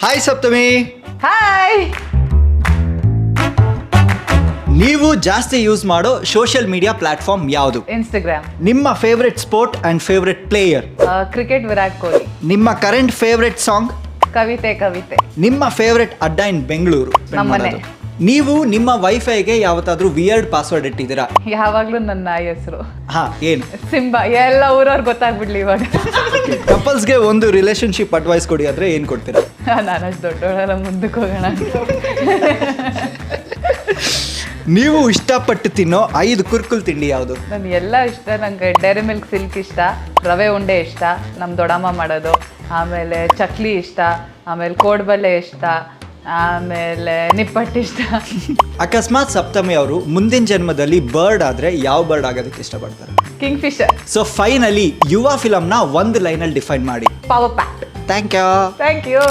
Hi ಸಪ್ತಮಿ. Hi. ನೀವು ಜಾಸ್ತಿ use ಮಾಡೋ ಸೋಷಿಯಲ್ ಮೀಡಿಯಾ ಪ್ಲಾಟ್ಫಾರ್ಮ್ ಯಾವುದು? ಇನ್ಸ್ಟಾಗ್ರಾಮ್. ನಿಮ್ಮ favourite sport and favourite player? Cricket Virat Kohli. ನಿಮ್ಮ ಕರೆಂಟ್ ಫೇವ್ರೆಟ್ ಸಾಂಗ್? ಕವಿತೆ. ನಿಮ್ಮ ಫೇವ್ರೆಟ್ ಅಡ್ಡ ಇನ್ ಬೆಂಗಳೂರು? ನಮ್ಮನೆ. ನೀವು ನಿಮ್ಮ ವೈಫೈಗೆ ಯಾವತ್ತಾದ್ರೂ ವಿಯರ್ಡ್ ಪಾಸ್ವರ್ಡ್ ಇಟ್ಟಿದ್ದೀರಾ? ಯಾವಾಗ್ಲೂ ನನ್ನ ಹೆಸರು ಹಾ, ಏನು? ಸಿಂಬಾ. ಎಲ್ಲ ಊರವ್ರು ಗೊತ್ತಾಗ್ಬಿಡ್ಲಿ ಇವಾಗ. ಕಪಲ್ಸ್ಗೆ ಒಂದು ರಿಲೇಶನ್ಶಿಪ್ ಅಡ್ವೈಸ್ ಕೊಡಿ ಅಂದ್ರೆ ಏನ್ ಕೊಡ್ತೀರಾ? ನಾನಷ್ಟು ದೊಡ್ಡವಳೆಲ್ಲ ಮುಂದಕ್ಕೆ ಹೋಗೋಣ. ನೀವು ಇಷ್ಟಪಟ್ಟು ತಿನ್ನೋ 5 ಕುರ್ಕುಲ್ ತಿಂಡಿ ಯಾವುದು? ನನ್ ಎಲ್ಲ ಇಷ್ಟ. ನಂಗೆ ಡೈರಿ ಮಿಲ್ಕ್ ಸಿಲ್ಕ್ ಇಷ್ಟ, ರವೆ ಉಂಡೆ ಇಷ್ಟ, ನಮ್ಮ ದೊಡ್ಡಮ್ಮ ಮಾಡೋದು, ಆಮೇಲೆ ಚಕ್ಲಿ ಇಷ್ಟ, ಆಮೇಲೆ ಕೋಡ್ಬಲ್ಲೆ ಇಷ್ಟ, ಆಮೇಲೆ ನಿಪ್ಪಟ್ಟು ಇಷ್ಟ. ಅಕಸ್ಮಾತ್ ಸಪ್ತಮಿ ಅವರು ಮುಂದಿನ ಜನ್ಮದಲ್ಲಿ ಬರ್ಡ್ ಆದ್ರೆ ಯಾವ ಬರ್ಡ್ ಆಗೋದಕ್ಕೆ ಇಷ್ಟಪಡ್ತಾರೆ? King Fisher. ಸೊ ಫೈನಲಿ ಯುವ ಫಿಲಮ್ನ ಒಂದು ಲೈನಲ್ಲಿ ಡಿಫೈನ್ ಮಾಡಿ. Power pack. Thank you. Thank you.